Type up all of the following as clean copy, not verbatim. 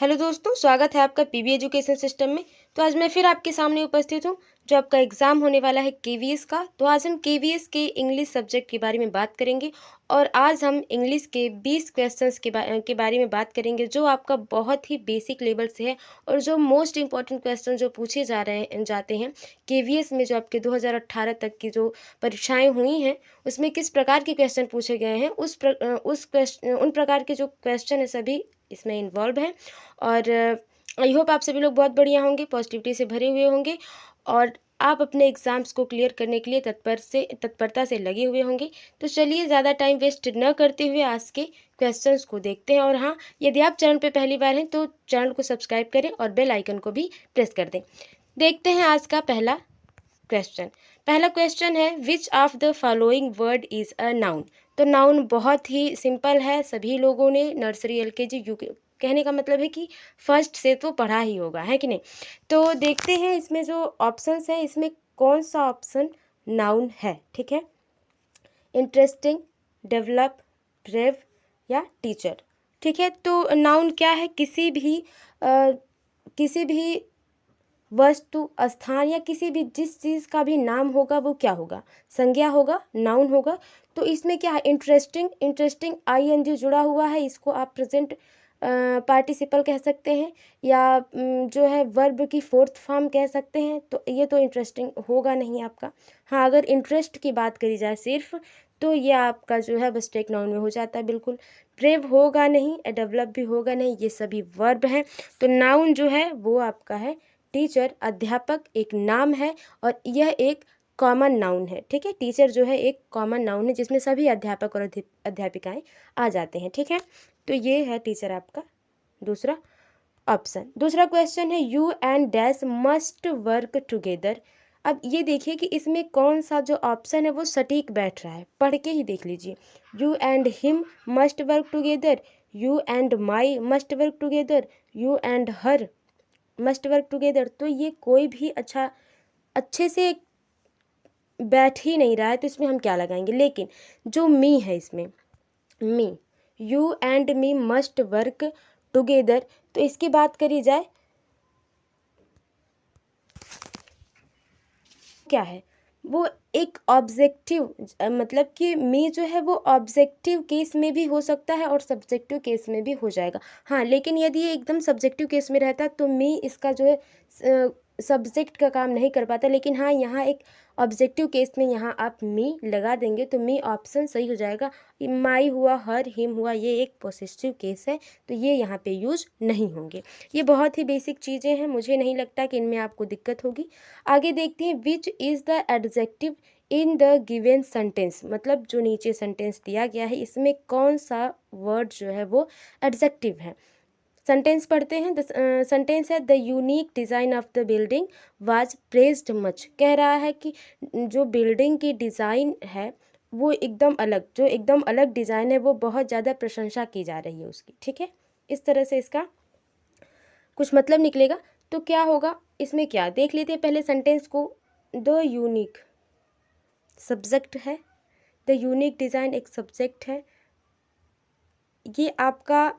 Hello दोस्तों, स्वागत है आपका पीबी एजुकेशन सिस्टम में। तो आज मैं फिर आपके सामने उपस्थित हूँ, जो आपका एग्ज़ाम होने वाला है केवीएस का। तो आज हम केवीएस के इंग्लिश सब्जेक्ट के बारे में बात करेंगे और आज हम इंग्लिश के 20 क्वेश्चंस के बारे में बात करेंगे, जो आपका बहुत ही बेसिक लेवल से है और जो मोस्ट इंपॉर्टेंट क्वेश्चन जो पूछे जाते हैं केवीएस में, जो आपके 2018 तक की जो परीक्षाएँ हुई हैं, उसमें किस प्रकार के क्वेश्चन पूछे गए हैं, उन प्रकार के जो क्वेश्चन है सभी इसमें इन्वॉल्व हैं। और आई होप आप सभी लोग बहुत बढ़िया होंगे, पॉजिटिविटी से भरे हुए होंगे और आप अपने एग्ज़ाम्स को क्लियर करने के लिए तत्परता से लगे हुए होंगे। तो चलिए ज़्यादा टाइम वेस्ट न करते हुए आज के क्वेश्चंस को देखते हैं। और हाँ, यदि आप चैनल पे पहली बार हैं तो चैनल को सब्सक्राइब करें और बेल आइकन को भी प्रेस कर दें। देखते हैं आज का पहला क्वेश्चन। पहला क्वेश्चन है, which of the following word is a noun. तो नाउन बहुत ही सिंपल है, सभी लोगों ने नर्सरी एलकेजी यूके, कहने का मतलब है कि फर्स्ट से तो पढ़ा ही होगा, है कि नहीं। तो देखते हैं इसमें जो ऑप्शंस हैं, इसमें कौन सा ऑप्शन नाउन है। ठीक है, इंटरेस्टिंग, डेवलप, ब्रेव या टीचर। ठीक है, तो नाउन क्या है, किसी भी वस्तु, स्थान या किसी भी जिस चीज़ का भी नाम होगा वो क्या होगा, संज्ञा होगा, नाउन होगा। तो इसमें क्या है, इंटरेस्टिंग आईएनजी जुड़ा हुआ है, इसको आप प्रेजेंट पार्टिसिपल कह सकते हैं या जो है वर्ब की फोर्थ फॉर्म कह सकते हैं। तो ये तो इंटरेस्टिंग होगा नहीं आपका। हाँ, अगर इंटरेस्ट की बात करी जाए सिर्फ, तो ये आपका जो है बस टेक नाउन में हो जाता है बिल्कुल। ब्रेव होगा नहीं, डेवलप भी होगा नहीं, ये सभी वर्ब हैं। तो नाउन जो है वो आपका है टीचर, अध्यापक एक नाम है और यह एक कॉमन नाउन है। ठीक है, टीचर जो है एक कॉमन नाउन है जिसमें सभी अध्यापक और अध्यापिकाएं आ जाते हैं। ठीक है, तो ये है टीचर आपका दूसरा ऑप्शन। दूसरा क्वेश्चन है, you and dash must work together. अब ये देखिए कि इसमें कौन सा जो ऑप्शन है वो सटीक बैठ रहा है, पढ़ के ही देख लीजिए। You and him must work together, you and my must work together, you and her must work together. तो ये कोई भी अच्छे से बैठ ही नहीं रहा है, तो इसमें हम क्या लगाएंगे। लेकिन जो मी है इसमें, me, you and me must work together, तो इसकी बात करी जाए क्या है, वो एक ऑब्जेक्टिव, मतलब कि मी जो है वो ऑब्जेक्टिव केस में भी हो सकता है और सब्जेक्टिव केस में भी हो जाएगा। हाँ, लेकिन यदि ये एकदम सब्जेक्टिव केस में रहता तो मी इसका जो है सब्जेक्ट का काम नहीं कर पाता। लेकिन हाँ, यहाँ एक ऑब्जेक्टिव केस में यहाँ आप मी लगा देंगे तो मी ऑप्शन सही हो जाएगा। माई हुआ, हर, हिम हुआ, ये एक पोसेसिव केस है, तो ये यहाँ पे यूज नहीं होंगे। ये बहुत ही बेसिक चीज़ें हैं, मुझे नहीं लगता कि इनमें आपको दिक्कत होगी। आगे देखते हैं, which is the adjective in the given sentence. मतलब जो नीचे सेंटेंस दिया गया है इसमें कौन सा वर्ड जो है वो एडजेक्टिव है। सेंटेंस पढ़ते हैं। द सेंटेंस है, the unique design of the building was praised much. कह रहा है कि जो बिल्डिंग की डिज़ाइन है वो जो एकदम अलग डिज़ाइन है वो बहुत ज़्यादा प्रशंसा की जा रही है उसकी। ठीक है, इस तरह से इसका कुछ मतलब निकलेगा। तो क्या होगा इसमें, क्या देख लेते हैं पहले सेंटेंस को। द यूनिक सब्जेक्ट है, द यूनिक डिज़ाइन एक सब्जेक्ट है, ये आपका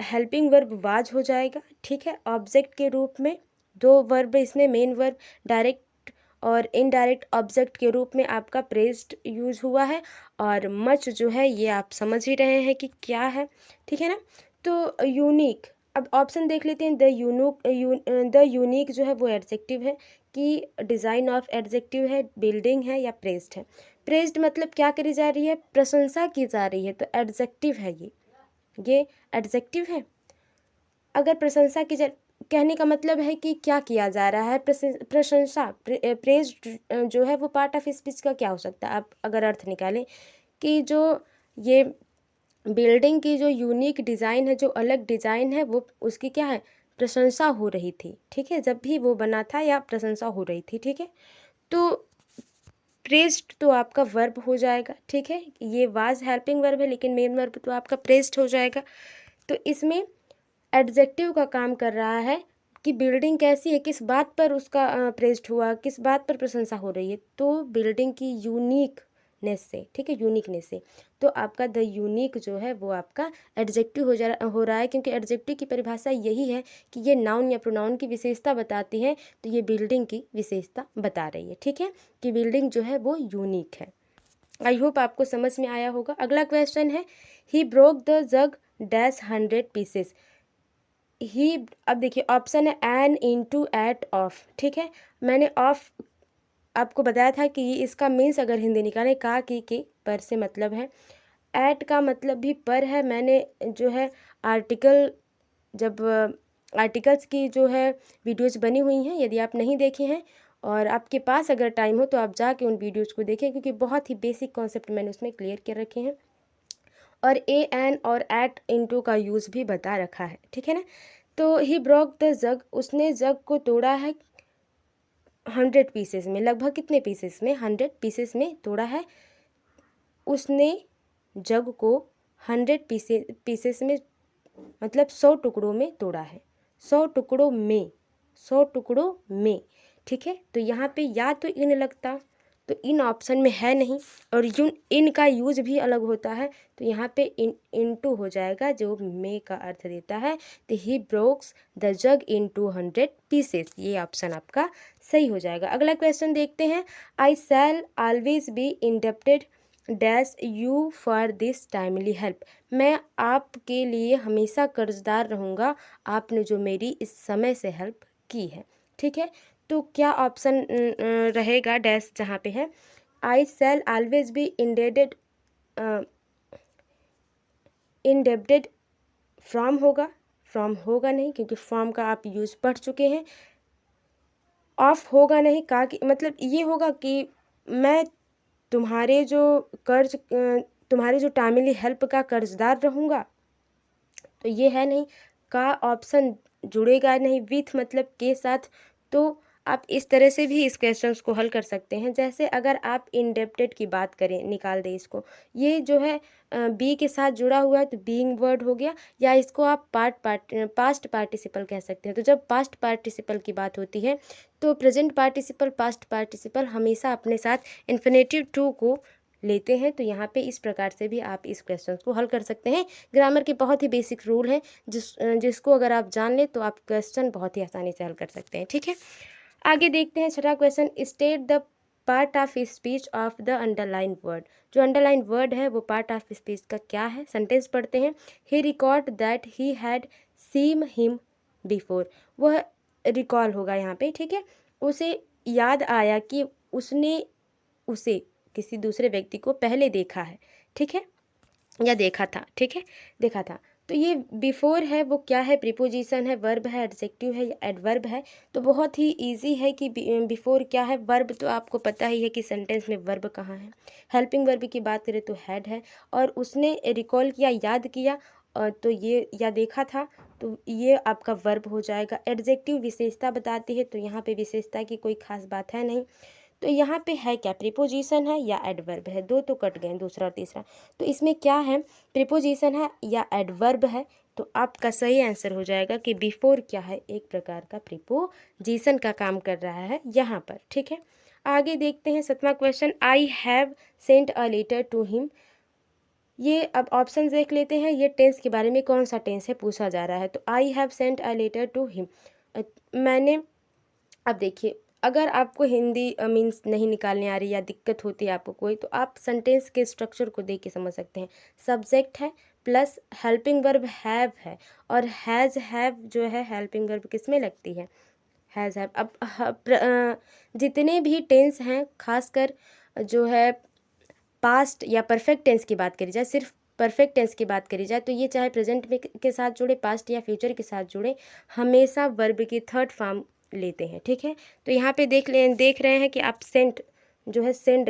हेल्पिंग वर्ब वाज हो जाएगा। ठीक है, ऑब्जेक्ट के रूप में दो वर्ब इसमें, मेन वर्ब, डायरेक्ट और इनडायरेक्ट ऑब्जेक्ट के रूप में आपका प्रेज्ड यूज हुआ है। और मच जो है ये आप समझ ही रहे हैं कि क्या है। ठीक है ना, तो यूनिक, अब ऑप्शन देख लेते हैं। द यूनिक जो है वो एडजेक्टिव है, कि डिज़ाइन ऑफ एडजेक्टिव है, बिल्डिंग है या प्रेज्ड है। प्रेज्ड मतलब क्या करी जा रही है, प्रशंसा की जा रही है, तो एडजेक्टिव है ये एडजेक्टिव है। अगर प्रशंसा की कहने का मतलब है कि क्या किया जा रहा है, प्रशंसा, प्रेज जो है वो पार्ट ऑफ स्पीच का क्या हो सकता है। आप अगर अर्थ निकालें कि जो ये बिल्डिंग की जो यूनिक डिज़ाइन है, जो अलग डिज़ाइन है, वो उसकी क्या है, प्रशंसा हो रही थी। ठीक है, जब भी वो बना था या प्रशंसा हो रही थी। ठीक है, तो प्रेज्ड तो आपका वर्ब हो जाएगा। ठीक है, ये वाज हेल्पिंग वर्ब है लेकिन मेन वर्ब तो आपका प्रेज्ड हो जाएगा। तो इसमें एडजेक्टिव का काम कर रहा है कि बिल्डिंग कैसी है, किस बात पर उसका प्रेज्ड हुआ, किस बात पर प्रशंसा हो रही है। तो बिल्डिंग की यूनिक यूनिकनेस से, ठीक है, यूनिकनेस से। तो आपका द यूनिक जो है वो आपका एडजेक्टिव हो रहा है, क्योंकि एडजेक्टिव की परिभाषा यही है कि ये नाउन या प्रोनाउन की विशेषता बताती है, तो ये बिल्डिंग की विशेषता बता रही है, ठीक है, कि बिल्डिंग जो है वो यूनिक है। आई होप आपको समझ में आया होगा। अगला क्वेश्चन है, he broke the jug dash 100 pieces. He, अब देखिए ऑप्शन है एन इंटू एट ऑफ, ठीक है, मैंने ऑफ आपको बताया था कि इसका मीन्स अगर हिंदी निकालें का की के पर से मतलब है, एट का मतलब भी पर है। मैंने जो है आर्टिकल, जब आर्टिकल्स की जो है वीडियोज़ बनी हुई हैं, यदि आप नहीं देखे हैं और आपके पास अगर टाइम हो तो आप जाके उन वीडियोज़ को देखें, क्योंकि बहुत ही बेसिक कॉन्सेप्ट मैंने उसमें क्लियर कर रखे हैं, और ए एन और एट इंटू का यूज़ भी बता रखा है, ठीक है ना। तो ही ब्रोक द जग, उसने जग को तोड़ा है 100 पीसेस में, लगभग कितने पीसेस में, 100 पीसेस में तोड़ा है। उसने जग को 100 पीसेस में मतलब 100 टुकड़ों में तोड़ा है, 100 टुकड़ों में, 100 टुकड़ों में, ठीक है। तो यहाँ पे या तो इन लगता, तो इन ऑप्शन में है नहीं, और इन का यूज भी अलग होता है, तो यहाँ पे इनटू हो जाएगा जो मे का अर्थ देता है। तो he brokes the jug into 100 pieces, ये ऑप्शन आपका सही हो जाएगा। अगला क्वेश्चन देखते हैं, I shall always be indebted dash you for this timely help. मैं आपके लिए हमेशा कर्जदार रहूँगा, आपने जो मेरी इस समय से हेल्प की है, ठीक है। तो क्या ऑप्शन रहेगा डैश जहाँ पे है, I shall always be indebted, indebted from होगा, फ्रॉम होगा नहीं, क्योंकि फ्रॉम का आप यूज़ पढ़ चुके हैं। ऑफ होगा नहीं, का कि मतलब ये होगा कि मैं तुम्हारे जो कर्ज तुम्हारे जो टाइमली हेल्प का कर्जदार रहूँगा, तो ये है नहीं, का ऑप्शन जुड़ेगा नहीं विथ मतलब के साथ। तो आप इस तरह से भी इस क्वेश्चंस को हल कर सकते हैं। जैसे अगर आप इंडेप्टेड की बात करें, निकाल दें इसको, ये जो है बी के साथ जुड़ा हुआ है, तो बीइंग वर्ड हो गया, या इसको आप पास्ट पार्टिसिपल कह सकते हैं। तो जब पास्ट पार्टिसिपल की बात होती है तो प्रेजेंट पार्टिसिपल, पास्ट पार्टिसिपल हमेशा अपने साथ इन्फिनेटिव टू को लेते हैं। तो यहाँ पे इस प्रकार से भी आप इस क्वेश्चन को हल कर सकते हैं। ग्रामर के बहुत ही बेसिक रूल है, जिसको अगर आप जान लें तो आप क्वेश्चन बहुत ही आसानी से हल कर सकते हैं, ठीक है। आगे देखते हैं छठा question, state the part of speech of the underline word. जो अंडरलाइन वर्ड है वो पार्ट ऑफ स्पीच का क्या है, सेंटेंस पढ़ते हैं। He record that he had seen him before, वह रिकॉल होगा यहाँ पे, ठीक है, उसे याद आया कि उसने उसे किसी दूसरे व्यक्ति को पहले देखा है, ठीक है, या देखा था, ठीक है, देखा था। तो ये बिफोर है वो क्या है, प्रीपोजिशन है, वर्ब है, एडजेक्टिव है या एडवर्ब है। तो बहुत ही इजी है कि बिफोर क्या है, वर्ब तो आपको पता ही है कि सेंटेंस में वर्ब कहाँ है। हेल्पिंग वर्ब की बात करें तो हैड है, और उसने रिकॉल किया, याद किया, तो ये या देखा था, तो ये आपका वर्ब हो जाएगा। एडजेक्टिव विशेषता बताती है, तो यहाँ पे विशेषता की कोई खास बात है नहीं। तो यहाँ पे है क्या, प्रीपोजिशन है या एडवर्ब है, दो तो कट गए, दूसरा और तीसरा। तो इसमें क्या है, प्रीपोजिशन है या एडवर्ब है। तो आपका सही आंसर हो जाएगा कि बिफोर क्या है, एक प्रकार का प्रीपोजिशन का काम कर रहा है यहाँ पर, ठीक है। आगे देखते हैं सातवां question, I have sent a letter to him. ये अब ऑप्शन देख लेते हैं, ये टेंस के बारे में, कौन सा टेंस है पूछा जा रहा है। तो I have sent a letter to him, मैंने, अब देखिए अगर आपको हिंदी मीन्स नहीं निकालने आ रही या दिक्कत होती है आपको कोई, तो आप सेंटेंस के स्ट्रक्चर को देख के समझ सकते हैं। सब्जेक्ट है प्लस हेल्पिंग वर्ब हैव है, और हैव जो है हेल्पिंग वर्ब किस में लगती है, हैज़ हैव। अब जितने भी टेंस हैं, खासकर जो है पास्ट या परफेक्ट टेंस की बात करी जाए, सिर्फ परफेक्ट टेंस की बात करी जाए, तो ये चाहे प्रेजेंट में के साथ जुड़े, पास्ट या फ्यूचर के साथ जुड़े, हमेशा वर्ब की थर्ड फॉर्म लेते हैं, ठीक है। तो यहाँ पे देख रहे हैं कि आप सेंट जो है, सेंड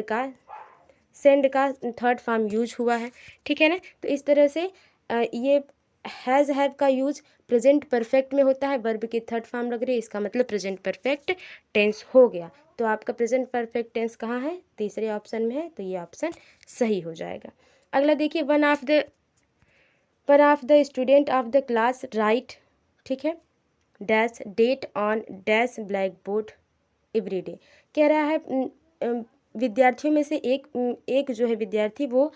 का थर्ड फॉर्म यूज हुआ है, ठीक है ना। तो इस तरह से ये हैज़ हैव का यूज प्रेजेंट परफेक्ट में होता है, वर्ब की थर्ड फॉर्म लग रही है, इसका मतलब प्रेजेंट परफेक्ट टेंस हो गया। तो आपका प्रेजेंट परफेक्ट टेंस कहाँ है, तीसरे ऑप्शन में है, तो ये ऑप्शन सही हो जाएगा। अगला देखिए, one of the student of the class write, ठीक है, dash date on dash blackboard every day. कह रहा है विद्यार्थियों में से एक जो है विद्यार्थी वो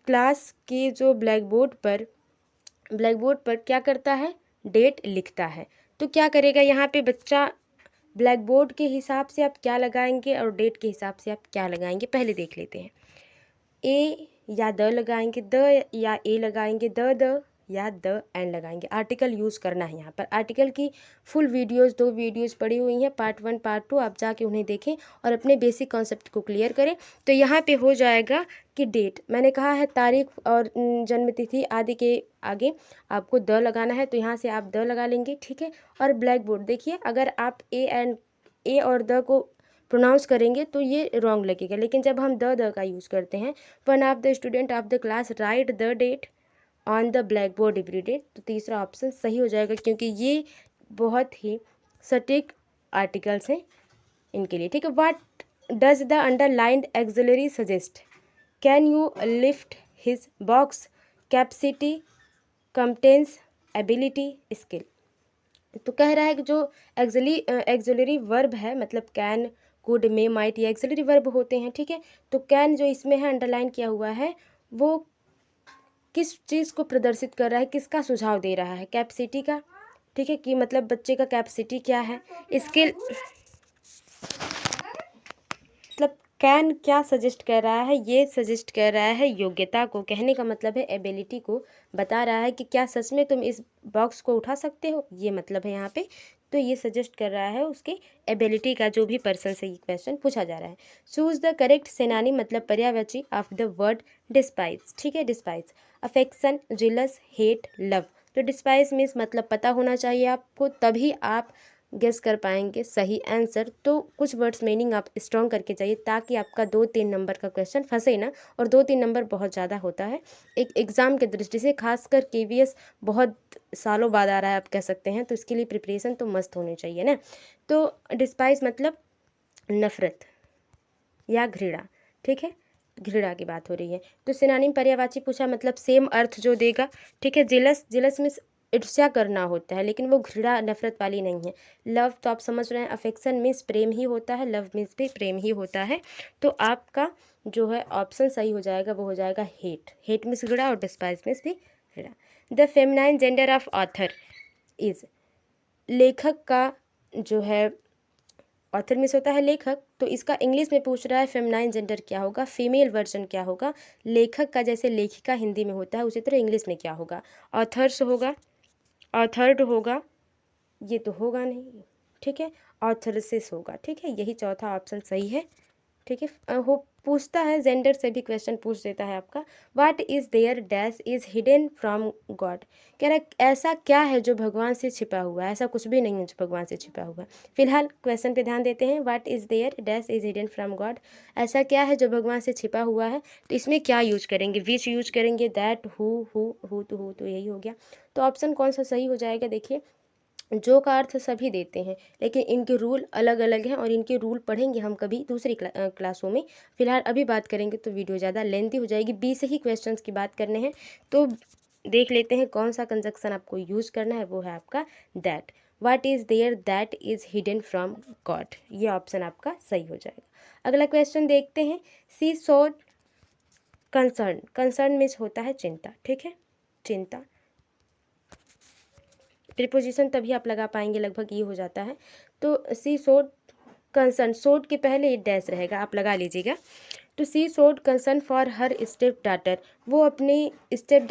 क्लास के जो ब्लैक बोर्ड पर क्या करता है, डेट लिखता है। तो क्या करेगा यहाँ पे बच्चा, ब्लैक बोर्ड के हिसाब से आप क्या लगाएंगे और डेट के हिसाब से आप क्या लगाएंगे, पहले देख लेते हैं। ए या द लगाएंगे, द या ए लगाएंगे, द या द एंड लगाएंगे। आर्टिकल यूज़ करना है यहाँ पर। आर्टिकल की फुल वीडियोस, 2 वीडियोस पड़ी हुई हैं, पार्ट 1 पार्ट 2, आप जाके उन्हें देखें और अपने बेसिक कॉन्सेप्ट को क्लियर करें। तो यहाँ पे हो जाएगा कि डेट, मैंने कहा है तारीख और जन्म तिथि आदि के आगे आपको द लगाना है, तो यहाँ से आप द लगा लेंगे, ठीक है। और ब्लैक बोर्ड देखिए, अगर आप ए और द को प्रोनाउंस करेंगे तो ये रॉन्ग लगेगा, लेकिन जब हम द का यूज़ करते हैं, one of the student of the class write the date on the blackboard every day, तो तीसरा ऑप्शन सही हो जाएगा, क्योंकि ये बहुत ही सटीक आर्टिकल्स हैं इनके लिए, ठीक है। What does the underlined axillary suggest, can you lift his box, capacity, contains, ability, skill. तो कह रहा है कि जो एक्सिलरी वर्ब है, मतलब कैन, कुड, मे, माइट, ये एक्सिलरी वर्ब होते हैं, ठीक है। तो कैन जो इसमें है अंडरलाइन किया हुआ है, वो किस चीज़ को प्रदर्शित कर रहा है, किसका सुझाव दे रहा है, कैपेसिटी का, ठीक है, कि मतलब बच्चे का कैपेसिटी क्या है। स्किल मतलब कैन क्या सजेस्ट कर रहा है, ये सजेस्ट कर रहा है योग्यता को, कहने का मतलब है एबिलिटी को बता रहा है कि क्या सच में तुम इस बॉक्स को उठा सकते हो, ये मतलब है यहाँ पे। तो ये सजेस्ट कर रहा है उसके एबिलिटी का, जो भी पर्सन से ये क्वेश्चन पूछा जा रहा है। चूज द करेक्ट सेनानी मतलब पर्यायवाची ऑफ द वर्ड डिस्पाइज, ठीक है। Despise, affection, jealous, hate, love. तो डिस्पाइज मीन्स मतलब पता होना चाहिए आपको, तभी आप गेस कर पाएंगे सही आंसर। तो कुछ वर्ड्स मीनिंग आप स्ट्रॉन्ग करके जाइए, ताकि आपका 2-3 नंबर का क्वेश्चन फंसे ना, और 2-3 नंबर बहुत ज़्यादा होता है एक एग्ज़ाम की दृष्टि से, खासकर केवीएस बहुत सालों बाद आ रहा है आप कह सकते हैं, तो इसके लिए प्रिपरेशन तो मस्त होनी चाहिए ना। तो डिस्पाइस मतलब नफ़रत या घृणा, ठीक है, घृणा की बात हो रही है। तो सिनोनिम पर्यायवाची पूछा, मतलब सेम अर्थ जो देगा, ठीक है। जिलस मीन्स ईर्ष्या करना होता है, लेकिन वो घृणा नफरत वाली नहीं है। लव तो आप समझ रहे हैं, अफेक्शन मीन्स प्रेम ही होता है, लव मीन्स भी प्रेम ही होता है। तो आपका जो है ऑप्शन सही हो जाएगा, वो हो जाएगा हेट। हेट मीन्स घृणा और डिस्पाइज मीन्स भी घृणा। The feminine gender of author is, लेखक का जो है ऑथर मीन्स होता है लेखक, तो इसका इंग्लिश में पूछ रहा है फेमिनाइन जेंडर क्या होगा, फीमेल वर्जन क्या होगा। लेखक का जैसे लेखिका हिंदी में होता है, उसी तरह इंग्लिश में क्या होगा, ऑथर्स होगा, ऑथर्ड होगा, ये तो होगा नहीं, ठीक है, ऑथरसिस होगा, ठीक है। यही चौथा ऑप्शन सही है, ठीक है। हो पूछता है जेंडर से भी क्वेश्चन पूछ देता है आपका। What is there dash is hidden from God, कह रहा है ऐसा क्या है जो भगवान से छिपा हुआ है, ऐसा कुछ भी नहीं है जो भगवान से छिपा हुआ है। फिलहाल क्वेश्चन पे ध्यान देते हैं। What is there dash is hidden from God, ऐसा क्या है जो भगवान से छिपा हुआ है। तो इसमें क्या यूज करेंगे, विच यूज करेंगे, दैट, हु तो यही हो गया। तो ऑप्शन कौन सा सही हो जाएगा, देखिए जो का अर्थ सभी देते हैं, लेकिन इनके रूल अलग अलग हैं, और इनके रूल पढ़ेंगे हम कभी दूसरी क्लासों में। फिलहाल अभी बात करेंगे तो वीडियो ज़्यादा लेंथी हो जाएगी, 20 ही क्वेश्चंस की बात करने हैं। तो देख लेते हैं कौन सा कंजक्शन आपको यूज़ करना है, वो है आपका that. What is there that is hidden from God, ये ऑप्शन आपका सही हो जाएगा। अगला क्वेश्चन देखते हैं। See saw concern, concern means होता है चिंता, ठीक है, चिंता। प्रीपोजिशन तभी आप लगा पाएंगे, लगभग ये हो जाता है। तो सी सोड कंसर्न, सोड के पहले ये डैश रहेगा, आप लगा लीजिएगा। तो सी सोड concern for her step daughter, वो अपनी स्टेप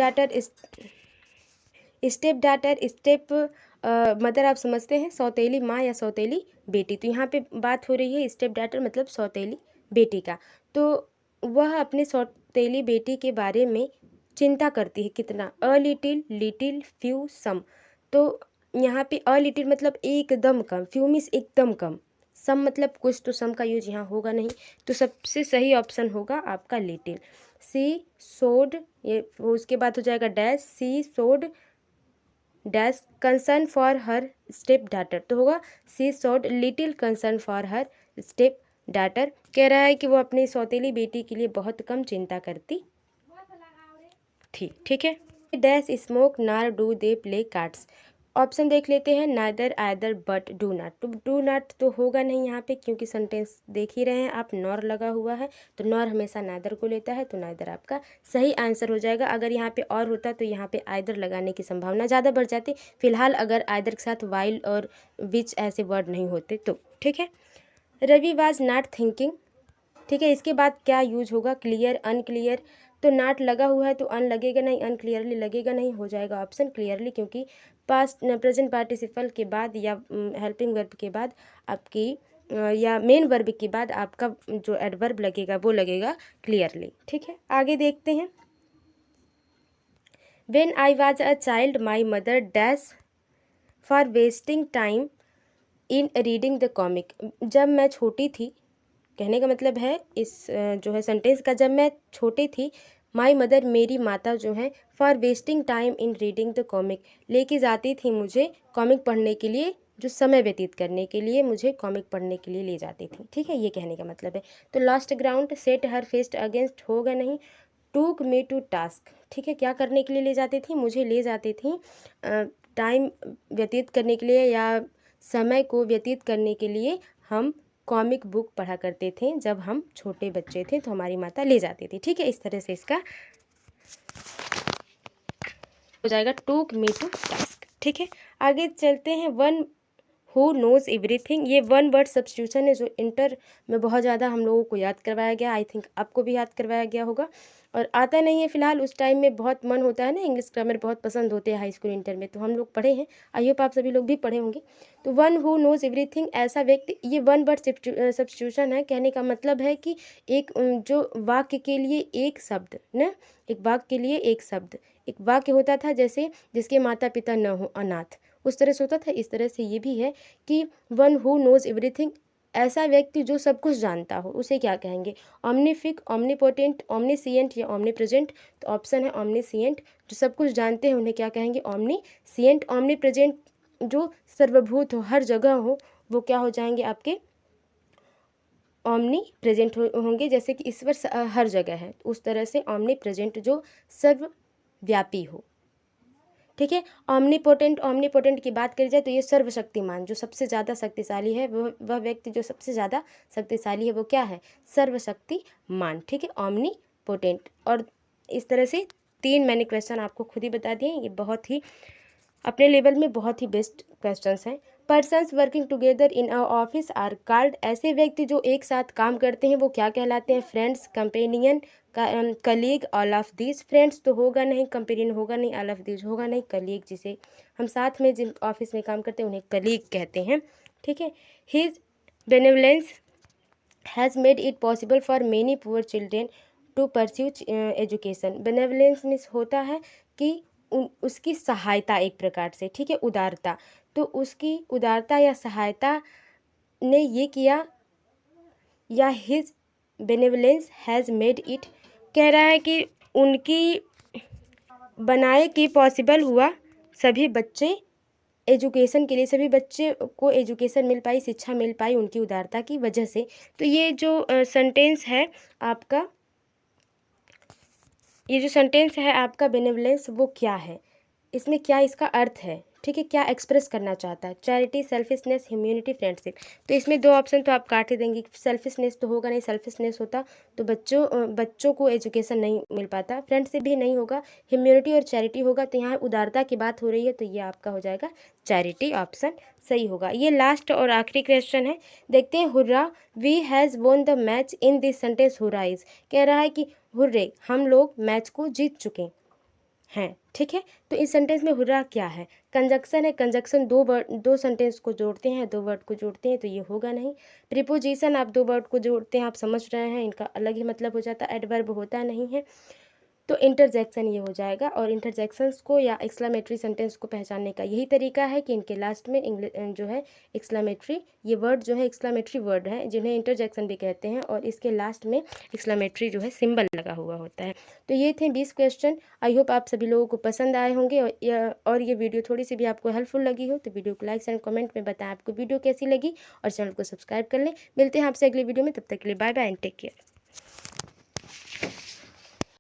मदर आप समझते हैं, सौतेली माँ या सौतेली बेटी। तो यहाँ पे बात हो रही है स्टेप डाटर मतलब सौतेली बेटी का। तो वह अपने सौतेली बेटी के बारे में चिंता करती है, कितना, अ लिटिल, लिटिल, फ्यू, सम। तो यहाँ पे अ लिटिल मतलब एकदम कम, फ्यू मीन्स एकदम कम, सम मतलब कुछ, तो सम का यूज यहाँ होगा नहीं। तो सबसे सही ऑप्शन होगा आपका लिटिल। सी सोड, ये वो उसके बाद हो जाएगा dash, she showed dash concern for her step daughter, तो होगा she showed little concern for her step daughter. कह रहा है कि वो अपनी सौतेली बेटी के लिए बहुत कम चिंता करती थी, ठीक है। डैश स्मोक नार do they play cards, option देख लेते हैं, neither, either, but, do not. तो डू नॉट तो होगा नहीं यहाँ पे, क्योंकि सेंटेंस देख ही रहे हैं आप, नॉर लगा हुआ है, तो नॉर हमेशा नाइदर को लेता है, तो नाइदर आपका सही आंसर हो जाएगा। अगर यहाँ पे और होता तो यहाँ पे आइदर लगाने की संभावना ज़्यादा बढ़ जाती। फिलहाल अगर आइदर के साथ वाइल और विच ऐसे वर्ड नहीं होते तो। ठीक है, रवि वाज नॉट थिंकिंग। ठीक है, इसके बाद क्या यूज होगा, क्लियर, अनक्लियर। तो नॉट लगा हुआ है तो अन लगेगा नहीं, अनक्लियरली लगेगा नहीं, हो जाएगा ऑप्शन क्लियरली, क्योंकि पास्ट प्रेजेंट पार्टिसिपल के बाद या हेल्पिंग वर्ब के बाद आपकी या मेन वर्ब के बाद आपका जो एडवर्ब लगेगा वो लगेगा क्लियरली। ठीक है, आगे देखते हैं। When I was a child my mother dash for wasting time in reading the comic. जब मैं छोटी थी, कहने का मतलब है इस जो है सेंटेंस का, जब मैं छोटी थी, माई मदर मेरी माता जो है, for wasting time in reading the comic, लेके जाती थी मुझे कॉमिक पढ़ने के लिए, जो समय व्यतीत करने के लिए मुझे कॉमिक पढ़ने के लिए ले जाती थी। ठीक है, ये कहने का मतलब है। तो लास्ट ग्राउंड, सेट हर फेस्ट अगेंस्ट होगा नहीं, टूक मी टू टास्क। ठीक है, क्या करने के लिए ले जाती थी, मुझे ले जाती थी टाइम व्यतीत करने के लिए या समय को व्यतीत करने के लिए। हम कॉमिक बुक पढ़ा करते थे जब हम छोटे बच्चे थे, तो हमारी माता ले जाती थी। ठीक है, इस तरह से इसका हो जाएगा टूक मी टू टास्क। ठीक है, आगे चलते हैं। वन हु नोज़ एवरीथिंग, ये वन वर्ड सब्स्टिट्यूशन है जो इंटर में बहुत ज़्यादा हम लोगों को याद करवाया गया, आई थिंक आपको भी याद करवाया गया होगा, और आता नहीं है फिलहाल। उस टाइम में बहुत मन होता है ना, इंग्लिश ग्रामर बहुत पसंद होते हैं हाई स्कूल इंटर में, तो हम लोग पढ़े हैं, आई होप आप सभी लोग भी पढ़े होंगे। तो वन हु नोज़ एवरीथिंग, ऐसा व्यक्ति, ये वन वर्ड सब्स्टिट्यूशन है। कहने का मतलब है कि एक जो वाक्य के लिए एक शब्द ना, एक वाक्य के लिए एक शब्द, एक वाक्य होता था जैसे जिसके माता पिता न हो, अनाथ, उस तरह से होता था। इस तरह से ये भी है कि वन हु नोज़ एवरीथिंग, ऐसा व्यक्ति जो सब कुछ जानता हो, उसे क्या कहेंगे, ऑम्निफिक, ऑम्निपोटेंट, ऑम्निसिएंट या ऑम्निप्रेजेंट। तो ऑप्शन है ऑम्निसिएंट, जो सब कुछ जानते हैं उन्हें क्या कहेंगे, ऑम्निसिएंट। ऑम्निप्रेजेंट, जो सर्वभूत हो, हर जगह हो, वो क्या हो जाएंगे आपके, ऑमनी प्रेजेंट होंगे। जैसे कि ईश्वर हर जगह है, उस तरह से ऑमनी प्रेजेंट जो सर्वव्यापी हो। ठीक है, ऑमनीपोटेंट, ऑमनीपोटेंट की बात करी जाए तो ये सर्वशक्तिमान, जो सबसे ज़्यादा शक्तिशाली है, वह व्यक्ति जो सबसे ज़्यादा शक्तिशाली है वो क्या है, सर्वशक्तिमान। ठीक है, ऑमनीपोटेंट। और इस तरह से 3 मैंने क्वेश्चन आपको खुद ही बता दिए, ये बहुत ही अपने लेवल में बहुत ही बेस्ट क्वेश्चंस हैं। Persons working together in a office are called, ऐसे व्यक्ति जो एक साथ काम करते हैं वो क्या कहलाते हैं, friends, companion, colleague, all of these. Friends तो होगा नहीं, कंपेनियन होगा नहीं, ऑल ऑफ दीज होगा नहीं, कलीग, जिसे हम साथ में जिन ऑफिस में काम करते हैं उन्हें कलीग कहते हैं। ठीक है, his benevolence has made it possible for many poor children to pursue education. Benevolence means होता है कि उसकी सहायता एक प्रकार से, ठीक है, उदारता। तो उसकी उदारता या सहायता ने ये किया, या his benevolence has made it, कह रहा है कि उनकी बनाए कि पॉसिबल हुआ सभी बच्चे एजुकेशन के लिए, सभी बच्चे को एजुकेशन मिल पाई, शिक्षा मिल पाई उनकी उदारता की वजह से। तो ये जो सेंटेंस है आपका, ये जो सेंटेंस है आपका बेनेवलेंस, वो क्या है, इसमें क्या इसका अर्थ है, ठीक है, क्या एक्सप्रेस करना चाहता है, चैरिटी, सेल्फिशनेस, ह्यूमैनिटी, फ्रेंडशिप। तो इसमें 2 ऑप्शन तो आप काट ही देंगे। सेल्फिशनेस तो होगा नहीं, सेल्फिशनेस होता तो बच्चों को एजुकेशन नहीं मिल पाता, फ्रेंडशिप भी नहीं होगा, ह्यूमैनिटी और चैरिटी होगा। तो यहाँ उदारता की बात हो रही है, तो ये आपका हो जाएगा चैरिटी, ऑप्शन सही होगा। ये लास्ट और आखिरी क्वेश्चन है, देखते हैं। Hurrah, we has won the match in this sentence, hurrah is, कह रहा है कि हुर्रे, हम लोग मैच को जीत चुके हैं। ठीक है, तो इस सेंटेंस में हुर्रा क्या है, कंजक्शन है, कंजक्शन दो सेंटेंस को जोड़ते हैं, 2 वर्ड को जोड़ते हैं, तो ये होगा नहीं। प्रीपोजिशन आप 2 वर्ड को जोड़ते हैं, आप समझ रहे हैं, इनका अलग ही मतलब हो जाता है, एडवर्ब होता नहीं है। तो इंटरजेक्शन ये हो जाएगा। और इंटरजेक्शंस को या एक्सक्लेमेटरी सेंटेंस को पहचानने का यही तरीका है कि इनके लास्ट में जो है एक्सक्लेमेटरी, ये वर्ड जो है एक्सक्लेमेटरी वर्ड है, जिन्हें इंटरजेक्शन भी कहते हैं, और इसके लास्ट में एक्सक्लेमेटरी जो है सिंबल लगा हुआ होता है। तो ये थे 20 क्वेश्चन। आई होप आप सभी लोगों को पसंद आए होंगे, और ये वीडियो थोड़ी सी भी आपको हेल्पफुल लगी हो तो वीडियो को लाइक एंड कमेंट में बताएं आपको वीडियो कैसी लगी, और चैनल को सब्सक्राइब कर लें। मिलते हैं आपसे अगली वीडियो में, तब तक के लिए bye bye and take care.